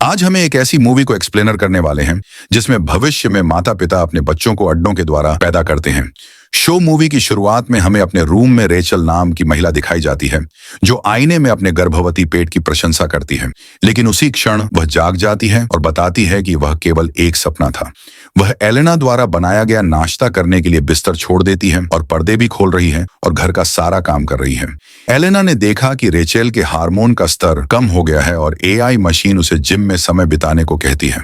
आज हमें एक ऐसी मूवी को एक्सप्लेनर करने वाले हैं जिसमें भविष्य में माता पिता अपने बच्चों को अड्डों के द्वारा पैदा करते हैं। शो मूवी की शुरुआत में हमें अपने रूम में रेचल नाम की महिला दिखाई जाती है जो आईने में अपने गर्भवती पेट की प्रशंसा करती है, लेकिन उसी क्षण वह जाग जाती है और बताती है कि वह केवल एक सपना था। वह एलेना द्वारा बनाया गया नाश्ता करने के लिए बिस्तर छोड़ देती है और पर्दे भी खोल रही है और घर का सारा काम कर रही है। एलेना ने देखा कि रेचल के हार्मोन का स्तर कम हो गया है और एआई मशीन उसे जिम में समय बिताने को कहती है,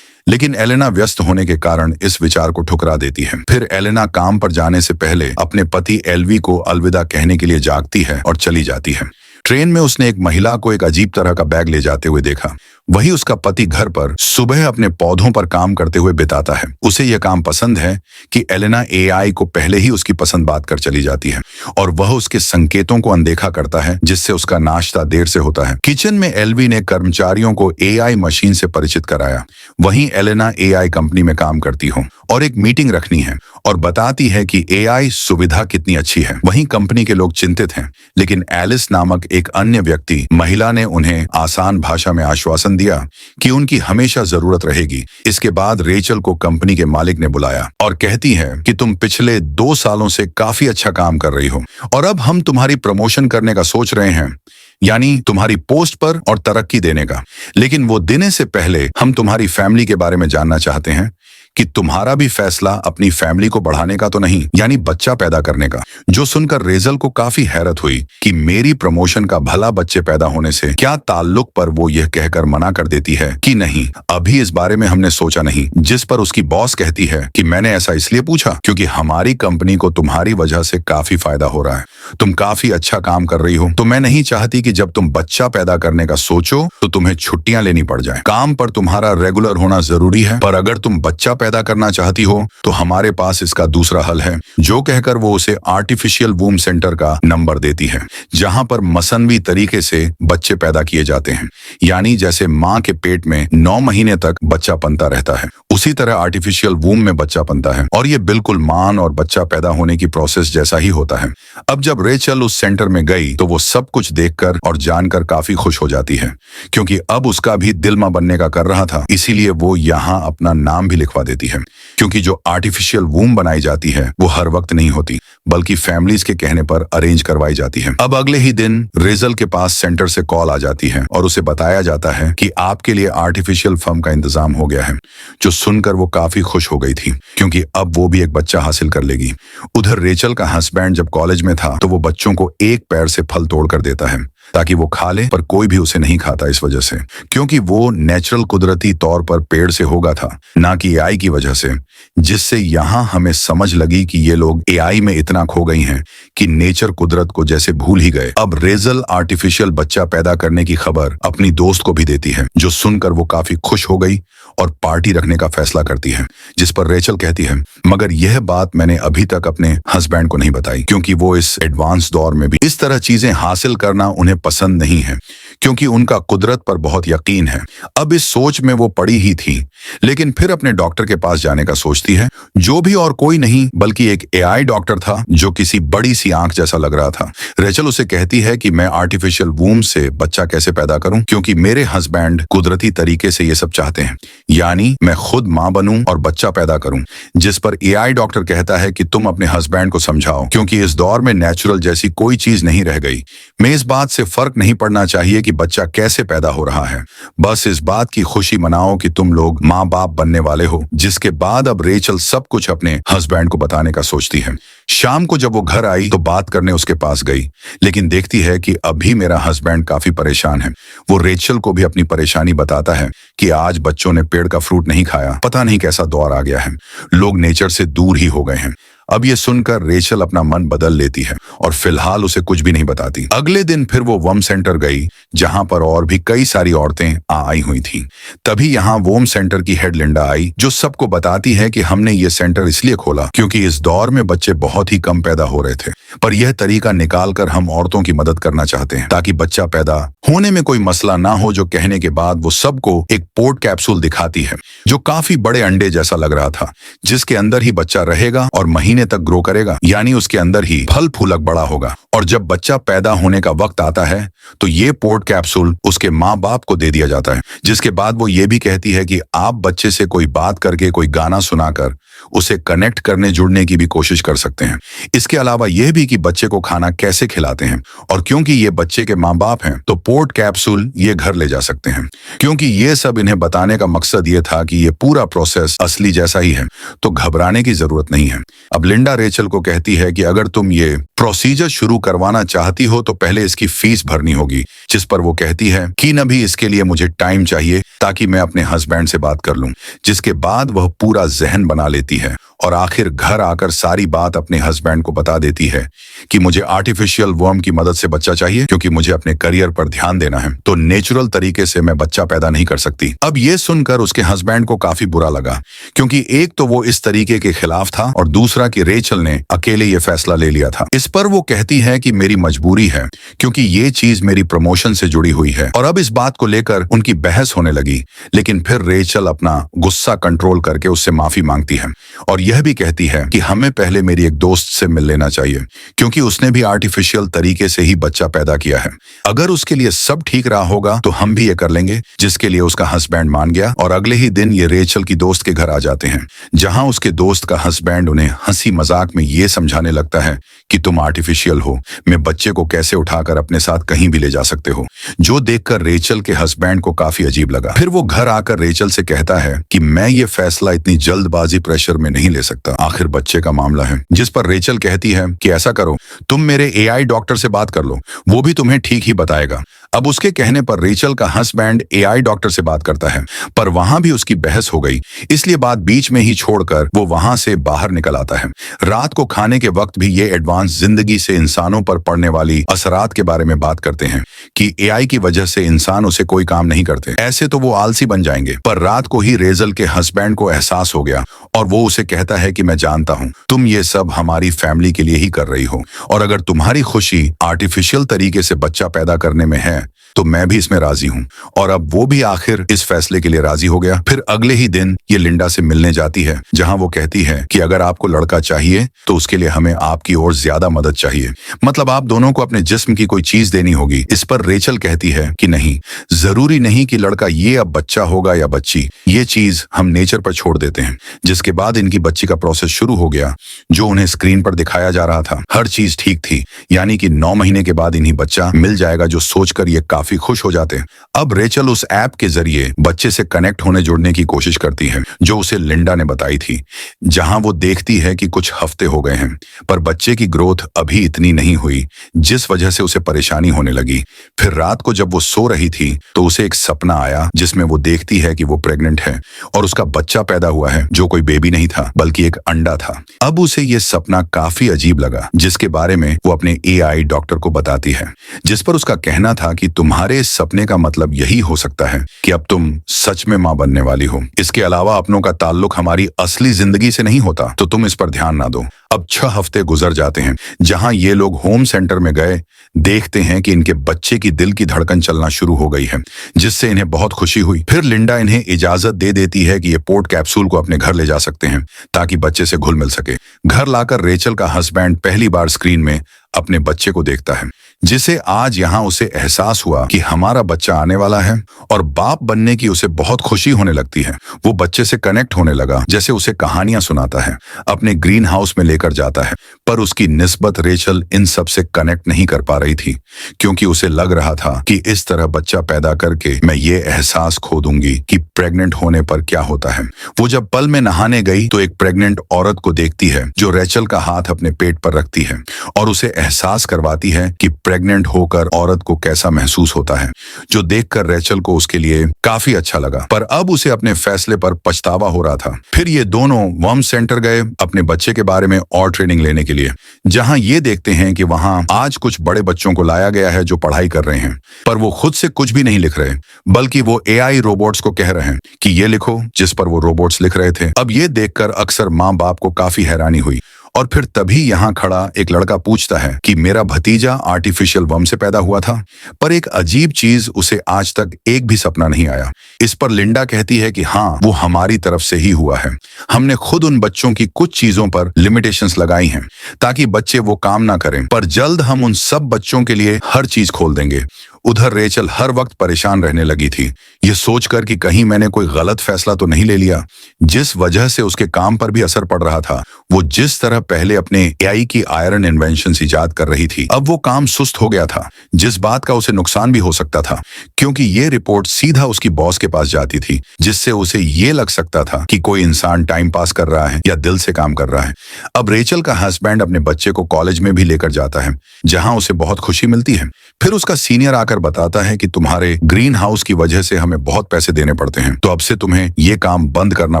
लेकिन एलेना व्यस्त होने के कारण इस विचार को ठुकरा देती है। फिर एलेना काम पर जाने से पहले अपने पति एल्वी को अलविदा कहने के लिए जागती है और चली जाती है। ट्रेन में उसने एक महिला को एक अजीब तरह का बैग ले जाते हुए देखा। वही उसका पति घर पर सुबह अपने पौधों पर काम करते हुए बिताता है। उसे यह काम पसंद है कि एलेना एआई को पहले ही उसकी पसंद बात कर चली जाती है और वह उसके संकेतों को अनदेखा करता है, जिससे उसका नाश्ता देर से होता है। किचन में एल्वी ने कर्मचारियों को एआई मशीन से परिचित कराया। वहीं एलेना एआई कंपनी में काम करती हो और एक मीटिंग रखनी है और बताती है कि एआई सुविधा कितनी अच्छी है। वहीं कंपनी के लोग चिंतित हैं, लेकिन एलिस नामक एक अन्य व्यक्ति महिला ने उन्हें आसान भाषा में आश्वासन दिया कि उनकी हमेशा जरूरत रहेगी। इसके बाद रेचल को कंपनी के मालिक ने बुलाया और कहती है कि तुम पिछले 2 सालों से काफी अच्छा काम कर रही हो और अब हम तुम्हारी प्रमोशन करने का सोच रहे हैं, यानी तुम्हारी पोस्ट पर और तरक्की देने का। लेकिन वो देने से पहले हम तुम्हारी फैमिली के बारे में जानना चाहते हैं कि तुम्हारा भी फैसला अपनी फैमिली को बढ़ाने का तो नहीं, यानी बच्चा पैदा करने का। जो सुनकर रेचल को काफी हैरत हुई कि मेरी प्रमोशन का भला बच्चे पैदा होने से क्या ताल्लुक, पर वो यह कहकर मना कर देती है कि नहीं, अभी इस बारे में हमने सोचा नहीं। जिस पर उसकी बॉस कहती है कि मैंने ऐसा इसलिए पूछा क्योंकि हमारी कंपनी को तुम्हारी वजह से काफी फायदा हो रहा है। तुम काफी अच्छा काम कर रही हो, तो मैं नहीं चाहती कि जब तुम बच्चा पैदा करने का सोचो तो तुम्हें छुट्टियां लेनी पड़ जाए। काम पर तुम्हारा रेगुलर होना जरूरी है, पर अगर तुम बच्चा पैदा करना चाहती हो तो हमारे पास इसका दूसरा हल है। जो कहकर वो उसे आर्टिफिशियल वूम सेंटर का नंबर देती है, जहां पर मसनवी तरीके से बच्चे पैदा किए जाते हैं, यानी जैसे मां के पेट में 9 महीने तक बच्चा पनता रहता है, उसी तरह आर्टिफिशियल वूम में बच्चा पनता है और ये बिल्कुल मां और बच्चा पैदा होने की प्रोसेस जैसा ही होता है। अब जब रेचल उस सेंटर में गई तो वो सब कुछ देखकर और जानकर काफी खुश हो जाती है, क्योंकि अब उसका भी दिल मां बनने का कर रहा था। इसीलिए वो यहाँ अपना नाम भी लिखवा देती है, क्योंकि जो आर्टिफिशियल वूम बनाई जाती है वो हर वक्त नहीं होती, बल्कि फैमिलीज के कहने पर अरेंज करवाई जाती है। अब अगले ही दिन रेचल के पास सेंटर से कॉल आ जाती है और उसे बताया जाता है कि आपके लिए आर्टिफिशियल फर्म का इंतजाम हो गया है। जो सुनकर वो काफी खुश हो गई थी, क्योंकि अब वो भी एक बच्चा हासिल कर लेगी। उधर रेचल का हस्बैंड जब कॉलेज में था तो वो बच्चों को एक पैर से फल तोड़ कर देता है ताकि वो खा ले, पर कोई भी उसे नहीं खाता इस वजह से, क्योंकि वो नेचुरल कुदरती तौर पर पेड़ से होगा था, ना कि एआई की वजह से। जिससे यहाँ हमें समझ लगी कि ये लोग एआई में इतना खो गई हैं कि नेचर कुदरत को जैसे भूल ही गए। अब रेचल आर्टिफिशियल बच्चा पैदा करने की खबर अपनी दोस्त को भी देती है, जो सुनकर वो काफी खुश हो गई और पार्टी रखने का फैसला करती है। जिस पर रेचल कहती है, मगर यह बात मैंने अभी तक अपने हस्बैंड को नहीं बताई, क्योंकि वो इस एडवांस दौर में भी इस तरह चीजें हासिल करना उन्हें पसंद नहीं है, क्योंकि उनका कुदरत पर बहुत यकीन है। अब इस सोच में वो पड़ी ही थी, लेकिन फिर अपने डॉक्टर के पास जाने का सोचती है, जो भी और कोई नहीं बल्कि एक एआई डॉक्टर था जो किसी बड़ी सी आंख जैसा लग रहा था। रेचल उसे कहती है कि मैं आर्टिफिशियल वूम से बच्चा कैसे पैदा करूं, क्योंकि मेरे हस्बैंड कुदरती तरीके से ये सब चाहते हैं, यानी मैं खुद मां बनूं और बच्चा पैदा करूं। जिस पर एआई डॉक्टर कहता है कि तुम अपने हस्बैंड को समझाओ, क्योंकि इस दौर में नेचुरल जैसी कोई चीज नहीं रह गई। मैं इस बात से फर्क नहीं पड़ना चाहिए कि बच्चा कैसे पैदा हो रहा है, बस इस बात की खुशी मनाओ कि तुम लोग माँ बाप बनने वाले हो। जिसके बाद अब रेचल सब कुछ अपने हस्बैंड को बताने का सोचती है। शाम को जब वो घर आई तो बात करने उसके पास गई, लेकिन देखती है कि अभी मेरा हस्बैंड काफी परेशान है। वो रेचल को भी अपनी परेशानी बताता है कि आज बच्चों ने पेड़ का फ्रूट नहीं खाया, पता नहीं कैसा दौर आ गया है, लोग नेचर से दूर ही हो गए हैं। अब ये सुनकर रेचल अपना मन बदल लेती है और फिलहाल उसे कुछ भी नहीं बताती। अगले दिन फिर वो वोम सेंटर गई, जहां पर और भी कई सारी औरतें आई हुई थीं। तभी यहाँ वोम सेंटर की हेड लिंडा आई, जो सबको बताती है कि हमने ये सेंटर इसलिए खोला क्योंकि इस दौर में बच्चे बहुत ही कम पैदा हो रहे थे, पर यह तरीका निकालकर हम औरतों की मदद करना चाहते हैं ताकि बच्चा पैदा होने में कोई मसला ना हो। जो कहने के बाद वो सबको एक पोर्ट कैप्सूल दिखाती है जो काफी बड़े अंडे जैसा लग रहा था, जिसके अंदर ही बच्चा रहेगा और महीने महीने तक ग्रो करेगा, यानी उसके अंदर ही फल फूलक बड़ा होगा। और जब बच्चा पैदा होने का वक्त आता है तो ये पोर्ट कैप्सूल उसके माँ बाप को दे दिया जाता है, जिसके बाद वो ये भी कहती है कि आप बच्चे से कोई बात करके, कोई गाना सुनाकर उसे कनेक्ट करने जुड़ने की भी कोशिश कर सकते हैं। इसके अलावा यह भी कि बच्चे को खाना कैसे खिलाते हैं, और क्योंकि ये बच्चे के माँ बाप हैं तो पोर्ट कैप्सूल ये घर ले जा सकते हैं। क्योंकि ये सब इन्हें बताने का मकसद ये था कि ये पूरा प्रोसेस असली जैसा ही है, तो घबराने की जरूरत नहीं है। अब लिंडा रेचल को कहती है कि अगर तुम ये प्रोसीजर शुरू करवाना चाहती हो तो पहले इसकी फीस भरनी होगी, जिस पर वो कहती है कि न भी इसके लिए मुझे टाइम चाहिए ताकि मैं अपने हस्बैंड से बात कर लूं। जिसके बाद वह पूरा जहन बना लेती है और आखिर घर आकर सारी बात अपने हस्बैंड को बता देती है कि मुझे आर्टिफिशियल वर्म की मदद से बच्चा चाहिए, क्योंकि मुझे अपने करियर पर ध्यान देना है, तो नेचुरल तरीके से मैं बच्चा पैदा नहीं कर सकती। अब ये सुनकर उसके हस्बैंड को काफी बुरा लगा, क्योंकि एक तो वो इस तरीके के खिलाफ था और दूसरा कि रेचल ने अकेले ये फैसला ले लिया था। इस पर वो कहती है कि मेरी मजबूरी है, क्योंकि ये चीज मेरी प्रमोशन से जुड़ी हुई है। और अब इस बात को लेकर उनकी बहस होने लगी, लेकिन फिर रेचल अपना गुस्सा कंट्रोल करके उससे माफी मांगती है और यह भी कहती है कि हमें पहले मेरी एक दोस्त से मिल लेना चाहिए, क्योंकि उसने भी आर्टिफिशियल तरीके से ही बच्चा पैदा किया है। अगर उसके लिए सब ठीक रहा होगा तो हम भी ये कर लेंगे। जिसके लिए उसका हस्बैंड मान गया और अगले ही दिन ये रेचल की दोस्त के घर आ जाते हैं, जहां उसके दोस्त का हस्बैंड उन्हें हंसी मजाक में ये समझाने लगता है कि तुम आर्टिफिशियल हो, मैं बच्चे को कैसे उठाकर अपने साथ कहीं भी ले जा सकते हो, जो देखकर रेचल के हस्बैंड को काफी अजीब लगा। फिर वो घर आकर रेचल से कहता है कि मैं ये फैसला इतनी जल्दबाजी प्रेशर में नहीं ले सकता, आखिर बच्चे का मामला है। जिस पर रेचल कहती है कि ऐसा करो, तुम मेरे एआई डॉक्टर से बात कर लो, वो भी तुम्हें ठीक ही बताएगा। अब उसके कहने पर रेचल का हस्बैंड एआई डॉक्टर से बात करता है, पर वहां भी उसकी बहस हो गई, इसलिए बात बीच में ही छोड़कर वो वहां से बाहर निकल आता है। रात को खाने के वक्त भी ये एडवांस जिंदगी से इंसानों पर पड़ने वाली असरात के बारे में बात करते हैं कि एआई की वजह से इंसान उसे कोई काम नहीं करते, ऐसे तो वो आलसी बन जाएंगे। पर रात को ही रेचल के हस्बैंड को एहसास हो गया और वो उसे कहता है कि मैं जानता हूं तुम ये सब हमारी फैमिली के लिए ही कर रही हो, और अगर तुम्हारी खुशी आर्टिफिशियल तरीके से बच्चा पैदा करने में है तो मैं भी इसमें राजी हूं। और अब वो भी आखिर इस फैसले के लिए राजी हो गया। फिर अगले ही दिन ये लिंडा से मिलने जाती है, जहां वो कहती है कि अगर आपको लड़का चाहिए तो उसके लिए हमें आपकी और ज्यादा मदद चाहिए, मतलब आप दोनों को अपने जिस्म की कोई चीज देनी होगी। इस पर रेचल कहती है कि नहीं, जरूरी नहीं कि लड़का ये अब बच्चा होगा या बच्ची, ये चीज हम नेचर पर छोड़ देते हैं। जिसके बाद इनकी बच्ची का प्रोसेस शुरू हो गया, जो उन्हें स्क्रीन पर दिखाया जा रहा था। हर चीज ठीक थी, यानी कि 9 महीने के बाद इन्हीं बच्चा मिल जाएगा, जो सोचकर ये काफी खुश हो जाते हैं। अब रेचल उस ऐप के जरिए बच्चे से कनेक्ट होने जुड़ने की कोशिश करती है, जो उसे लिंडा ने बताई थी, जहां वो देखती है कि कुछ हफ्ते हो गए हैं पर बच्चे की ग्रोथ अभी इतनी नहीं हुई, जिस वजह से उसे परेशानी होने लगी। फिर रात को जब वो सो रही थी तो उसे एक सपना आया, जिसमें वो देखती है कि वो प्रेग्नेंट है और उसका बच्चा पैदा हुआ है, जो कोई बेबी नहीं था बल्कि एक अंडा था। अब उसे ये सपना काफी अजीब लगा, जिसके बारे में वो अपने एआई डॉक्टर को बताती है, जिस पर उसका कहना था कि तुम्हारे सपने का मतलब यही हो सकता है कि अब तुम सच में मां बनने वाली हो। इसके अलावा अपनों का ताल्लुक हमारी असली जिंदगी से नहीं होता, तो तुम इस पर ध्यान ना दो। अब 6 हफ्ते गुजर जाते हैं, जहां ये लोग होम सेंटर में गए, देखते हैं कि इनके बच्चे की दिल की धड़कन चलना शुरू हो गई है, जिससे इन्हें बहुत खुशी हुई। फिर लिंडा इन्हें इजाजत दे देती है कि ये पोर्ट कैप्सूल को अपने घर ले जा सकते हैं, ताकि बच्चे से घुल मिल सके। घर लाकर रेचल का हस्बैंड पहली बार स्क्रीन में अपने बच्चे को देखता है, जिसे आज यहाँ उसे एहसास हुआ कि हमारा बच्चा आने वाला है, और बाप बनने की उसे बहुत खुशी होने लगती है। वो बच्चे से कनेक्ट होने लगा, जैसे उसे कहानियां सुनाता है, अपने ग्रीन हाउस में लेकर जाता है। पर उसकी निस्बत रेचल इन सब से कनेक्ट नहीं कर पा रही थी, क्योंकि उसे लग रहा था कि इस तरह बच्चा पैदा करके मैं ये एहसास खो दूंगी कि प्रेग्नेंट होने पर क्या होता है। वो जब पल में नहाने गई तो एक प्रेग्नेंट औरत को देखती है, जो रेचल का हाथ अपने पेट पर रखती है और उसे एहसास करवाती है कि प्रेग्नेंट होकर औरत को कैसा महसूस होता है, जो देखकर रेचल को उसके लिए काफी अच्छा लगा। पर अब उसे अपने फैसले पर पछतावा हो रहा था। फिर ये दोनों वर्म सेंटर गए अपने बच्चे के बारे में और ट्रेनिंग लेने के लिए, जहां ये देखते हैं कि वहां आज कुछ बड़े बच्चों को लाया गया है जो पढ़ाई कर रहे हैं, पर वो खुद से कुछ भी नहीं लिख रहे, बल्कि वो एआई रोबोट्स को कह रहे हैं कि ये लिखो, जिस पर वो रोबोट्स लिख रहे थे। अब ये देखकर अक्सर माँ बाप को काफी हैरानी हुई और फिर तभी यहाँ खड़ा एक लड़का पूछता है कि मेरा भतीजा आर्टिफिशियल वम से पैदा हुआ था, पर एक अजीब चीज उसे आज तक एक भी सपना नहीं आया। इस पर लिंडा कहती है कि हाँ, वो हमारी तरफ से ही हुआ है। हमने खुद उन बच्चों की कुछ चीजों पर लिमिटेशंस लगाई हैं ताकि बच्चे वो काम ना करें, पर जल्द हम उन सब बच्चों के लिए हर चीज खोल देंगे। उधर रेचल हर वक्त परेशान रहने लगी थी, ये सोचकर कि कहीं मैंने कोई गलत फैसला तो नहीं ले लिया, जिस वजह से उसके काम पर भी असर पड़ रहा था। वो जिस तरह पहले अपने एआई की आयरन इन्वेंशन इजाद कर रही थी, अब वो काम सुस्त हो गया था, जिस बात का उसे नुकसान भी हो सकता था, क्योंकि ये रिपोर्ट सीधा उसकी बॉस के पास जाती थी, जिससे उसे ये लग सकता था कि कोई इंसान टाइम पास कर रहा है या दिल से काम कर रहा है। अब रेचल का हस्बैंड अपने बच्चे को कॉलेज में भी लेकर जाता है, जहां उसे बहुत खुशी मिलती है। फिर उसका सीनियर आकर बताता है कि तुम्हारे ग्रीन हाउस की वजह से हमें बहुत पैसे देने पड़ते हैं, तो अब से तुम्हें ये काम बंद करना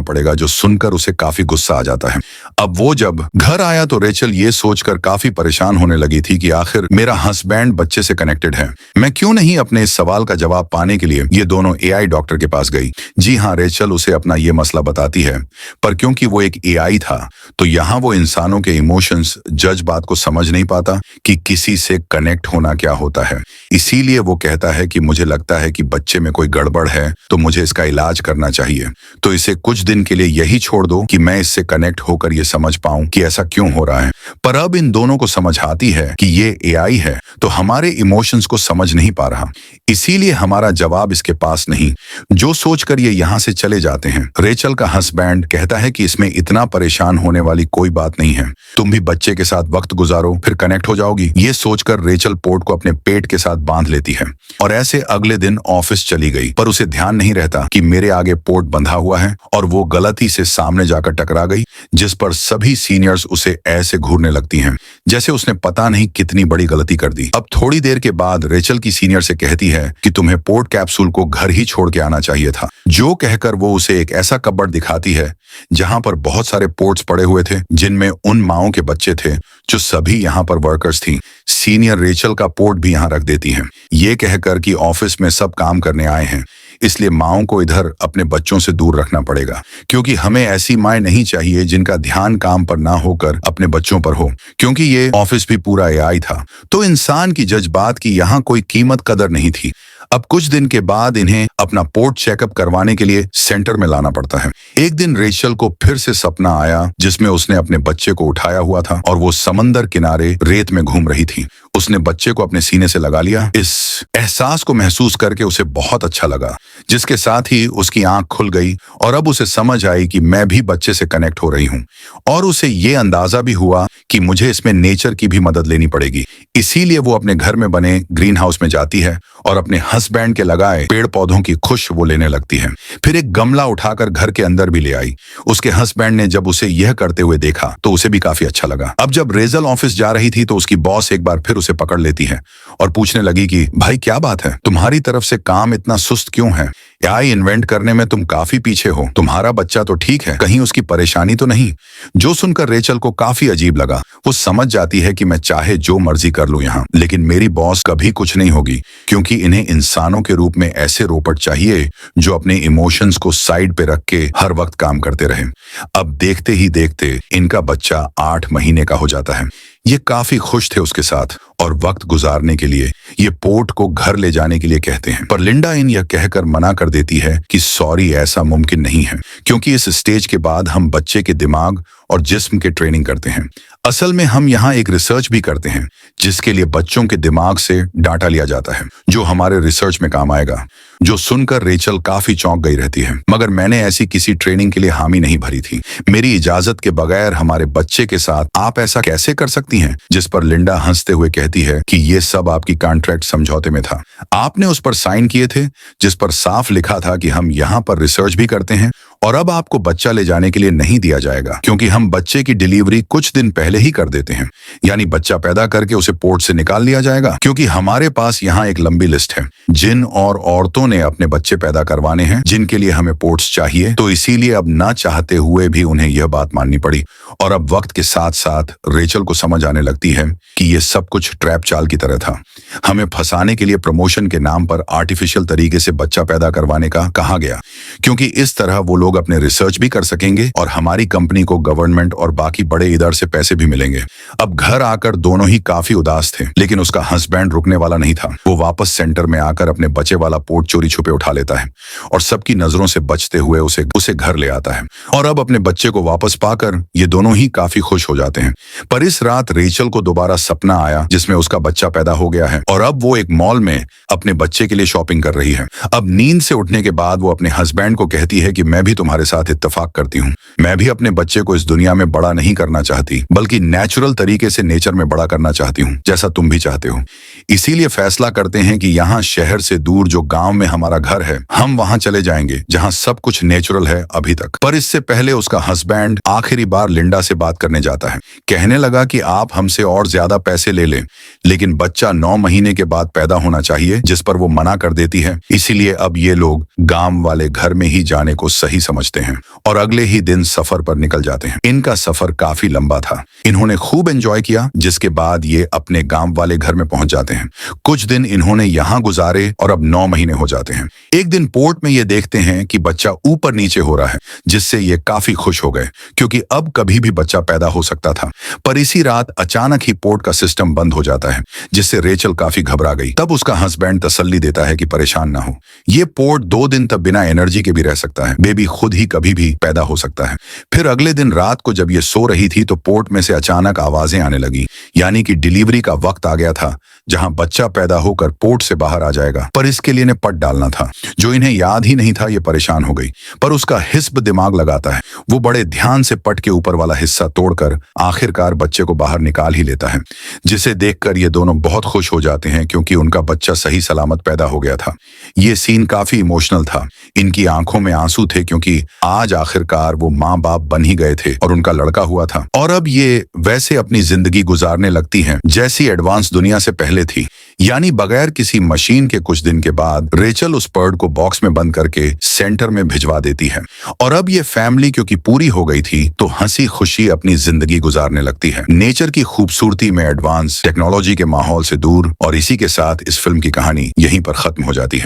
पड़ेगा, जो सुनकर उसे काफी गुस्सा आ जाता है। अब वो जब घर आया तो रेचल ये सोचकर काफी परेशान होने लगी थी कि आखिर मेरा हस्बैंड बच्चे से कनेक्टेड है, मैं क्यों नहीं अपने इस सवाल का जवाब पाने के लिए ये दोनों एआई डॉक्टर के पास गई। जी हाँ, रेचल उसे अपना ये मसला बताती है, पर क्योंकि वो एक एआई था तो यहाँ वो इंसानों के इमोशंस, जज्बात को समझ नहीं पाता कि किसी से कनेक्ट होना क्या होता है। इसीलिए वो कहता है कि मुझे लगता है कि बच्चे में कोई गड़बड़ है, तो मुझे इसका इलाज करना चाहिए, तो इसे कुछ दिन के लिए यही छोड़ दो कि मैं इससे कनेक्ट होकर ये समझ पाऊं कि ऐसा क्यों हो रहा है। पर अब इन दोनों को समझ आती है कि ये एआई है तो हमारे इमोशंस को समझ नहीं पा रहा, इसीलिए हमारा जवाब इसके पास नहीं, जो सोचकर ये यहाँ से चले जाते हैं। रेचल का हस्बैंड कहता है कि इसमें इतना परेशान होने वाली कोई बात नहीं है, तुम भी बच्चे के साथ वक्त गुजारो, फिर कनेक्ट हो जाओगी। ये सोचकर रेचल पोर्ट को अपने पेट के साथ बांध लेती है और ऐसे अगले दिन ऑफिस चली गई, पर उसे ध्यान नहीं रहता कि मेरे आगे पोर्ट बंधा हुआ है और वो गलती से सामने जाकर टकरा गई, जिस पर सभी सीनियर्स उसे ऐसे घूरने लगती हैं जैसे उसने पता नहीं कितनी बड़ी गलती कर दी। अब थोड़ी देर के बाद रेचल की सीनियर से कहती है कि तुम्हें पोर्ट कैप्सूल को घर ही छोड़ के आना चाहिए था, जो कहकर वो उसे एक ऐसा कबर्ड दिखाती है जहां पर बहुत सारे पोर्ट्स पड़े हुए थे, जिनमें उन माओं के बच्चे थे जो सभी यहाँ पर वर्कर्स थी। सीनियर रेचल का पोर्ट भी यहाँ रख देती हैं, ये कहकर कि ऑफिस में सब काम करने आए हैं, इसलिए माओं को इधर अपने बच्चों से दूर रखना पड़ेगा, क्योंकि हमें ऐसी माएं नहीं चाहिए जिनका ध्यान काम पर ना होकर अपने बच्चों पर हो। क्योंकि ये ऑफिस भी पूरा एआई था, तो इंसान की जज्बात की यहाँ कोई कीमत कदर नहीं थी। अब कुछ दिन के बाद इन्हें अपना पोर्ट चेकअप करवाने के लिए सेंटर में लाना पड़ता है। एक दिन रेचल को फिर से सपना आया जिसमें उसने अपने बच्चे को उठाया हुआ था और वो समंदर किनारे रेत में घूम रही थी। उसने बच्चे को अपने सीने से लगा लिया। इस एहसास को महसूस करके उसे बहुत अच्छा लगा, जिसके साथ ही उसकी आंख खुल गई और अब उसे समझ आई कि मैं भी बच्चे से कनेक्ट हो रही हूँ, और उसे ये अंदाजा भी हुआ कि मुझे इसमें नेचर की भी मदद लेनी पड़ेगी। इसीलिए वो अपने घर में बने ग्रीन हाउस में जाती है और अपने हस्बैंड के लगाए पेड़ पौधों की खुशबू लेने लगती है। फिर एक गमला उठाकर घर के अंदर भी ले आई। उसके हस्बैंड ने जब उसे यह करते हुए देखा तो उसे भी काफी अच्छा लगा। अब जब रेचल ऑफिस जा रही थी तो उसकी बॉस एक बार फिर उसे पकड़ लेती है और पूछने लगी कि भाई क्या बात है, तुम्हारी तरफ से काम इतना सुस्त क्यों है? एआई इन्वेंट करने में तुम काफी पीछे हो, तुम्हारा बच्चा तो ठीक है, कहीं उसकी परेशानी तो नहीं? जो सुनकर रेचल को काफी अजीब लगा। वो समझ जाती है कि मैं चाहे जो मर्जी कर लूं यहाँ, लेकिन मेरी बॉस कभी कुछ नहीं होगी, क्योंकि इन्हें इंसानों के रूप में ऐसे रोबोट चाहिए जो अपने इमोशंस को साइड पे रख के हर वक्त काम करते रहे। अब देखते ही देखते इनका बच्चा 8 महीने का हो जाता है। ये काफी खुश थे उसके साथ और वक्त गुजारने के लिए ये पोर्ट को घर ले जाने के लिए कहते हैं, पर लिंडा इन यह कहकर मना कर देती है कि सॉरी, ऐसा मुमकिन नहीं है, क्योंकि इस स्टेज के बाद हम बच्चे के दिमाग और जिस्म के ट्रेनिंग करते हैं। असल में हम यहाँ एक रिसर्च भी करते हैं जिसके लिए बच्चों के दिमाग से डाटा लिया जाता है, जो हमारे रिसर्च में काम आएगा। जो सुनकर रेचल काफी चौंक गई रहती है, मगर मैंने ऐसी किसी ट्रेनिंग के लिए हामी नहीं भरी थी। मेरी इजाजत के बगैर हमारे बच्चे के साथ आप ऐसा कैसे कर सकती हैं? जिस पर लिंडा हंसते हुए कहती है कि ये सब आपकी कॉन्ट्रैक्ट समझौते में था, आपने उस पर साइन किए थे जिस पर साफ लिखा था कि हम यहाँ पर रिसर्च भी करते हैं और अब आपको बच्चा ले जाने के लिए नहीं दिया जाएगा, क्योंकि हम बच्चे की डिलीवरी कुछ दिन पहले ही कर देते हैं। यानी बच्चा पैदा करके उसे पोर्ट से निकाल लिया जाएगा, क्योंकि हमारे पास यहाँ एक लंबी लिस्ट है जिन और औरतों ने अपने बच्चे पैदा करवाने हैं जिनके लिए हमें पोर्ट्स चाहिए, तो इसीलिए अब ना चाहते हुए भी उन्हें यह बात माननी पड़ी। और अब वक्त के साथ साथ रेचल को समझ आने लगती है कि यह सब कुछ ट्रैप चाल की तरह था। हमें फंसाने के लिए प्रमोशन के नाम पर आर्टिफिशियल तरीके से बच्चा पैदा करवाने का कहा गया, क्योंकि इस तरह वो लोग अपने रिसर्च भी कर सकेंगे और हमारी कंपनी को गवर्नमेंट और बाकी बड़े इधर से पैसे भी मिलेंगे। अब घर आकर दोनों ही काफी उदास थे, लेकिन उसका हस्बैंड रुकने वाला नहीं था। वो वापस सेंटर में आकर अपने बचे वाला पोर्ट चोरी छुपे उठा लेता है और सबकी नजरों से बचते हुए उसे घर ले आता है। और अब अपने बच्चे को वापस पाकर ये दोनों ही काफी खुश हो जाते हैं। पर इस रात रेचल को दोबारा सपना आया जिसमें उसका बच्चा पैदा हो गया है और अब वो एक मॉल में अपने बच्चे के लिए शॉपिंग कर रही है। अब नींद से उठने के बाद वो अपने हस्बैंड को कहती है कि मैं भी तुम्हारे साथ इत्तेफाक करती हूँ। मैं भी अपने बच्चे को इस दुनिया में बड़ा नहीं करना चाहती, बल्कि नेचुरल तरीके से नेचर में बड़ा करना चाहती हूँ, जैसा तुम भी चाहते हो। इसीलिए फैसला करते हैं कि यहाँ शहर से दूर जो गांव में हमारा घर है, हम वहां चले जाएंगे जहां सब कुछ नेचुरल है अभी तक। पर इससे पहले उसका हस्बैंड आखिरी बार लिंडा से बात करने जाता है। कहने लगा कि आप हमसे और ज्यादा पैसे ले लें, लेकिन बच्चा 9 महीने के बाद पैदा होना चाहिए, जिस पर वो मना कर देती है। इसीलिए अब ये लोग गांव वाले घर में ही जाने को सही समझते हैं और अगले ही दिन सफर पर निकल जाते हैं। इनका सफर काफी लंबा था। इन्होंने खूब एंजॉय किया, जिसके बाद ये अपने गांव वाले घर में पहुंच जाते हैं। कुछ दिन इन्होंने यहाँ गुजारे और अब 9 महीने हो जाते हैं। एक दिन पोर्ट में ये देखते हैं कि बच्चा ऊपर नीचे हो रहा है, जिससे ये काफी खुश हो गए क्योंकि अब कभी भी बच्चा पैदा हो सकता था। पर इसी रात अचानक ही पोर्ट का सिस्टम बंद हो जाता है, जिससे रेचल काफी घबरा गई। तब उसका हस्बैंड तसल्ली देता है कि परेशान ना हो, ये पोर्ट 2 दिन तक बिना एनर्जी के भी रह सकता है, बेबी खुद ही कभी भी पैदा हो सकता है। फिर अगले दिन रात को जब ये सो रही थी तो पोर्ट में से अचानक आवाजें आने लगी, यानी कि डिलीवरी का वक्त आ गया था, जहां बच्चा पैदा होकर पोर्ट से बाहर आ जाएगा। पर इसके लिए इन्हें पट डालना था, जो इन्हें याद ही नहीं था। ये परेशान हो गई, पर उसका हिस्ब दिमाग लगाता है। वो बड़े ध्यान से पट के ऊपर वाला हिस्सा तोड़कर आखिरकार बच्चे को बाहर निकाल ही लेता है, जिसे देखकर ये दोनों बहुत खुश हो जाते हैं क्योंकि उनका बच्चा सही सलामत पैदा हो गया था। ये सीन काफी इमोशनल था। इनकी आंखों में आंसू थे क्योंकि आज आखिरकार वो माँ बाप बन ही गए थे और उनका लड़का हुआ था। और अब ये वैसे अपनी जिंदगी गुजारने लगती हैं जैसी एडवांस दुनिया से पहले थी, यानी बगैर किसी मशीन के। कुछ दिन के बाद रेचल उस बर्ड को बॉक्स में बंद करके सेंटर में भिजवा देती है और अब ये फैमिली क्योंकि पूरी हो गई थी तो हंसी खुशी अपनी जिंदगी गुजारने लगती है, नेचर की खूबसूरती में, एडवांस टेक्नोलॉजी के माहौल से दूर। और इसी के साथ इस फिल्म की कहानी यहीं पर खत्म हो जाती है।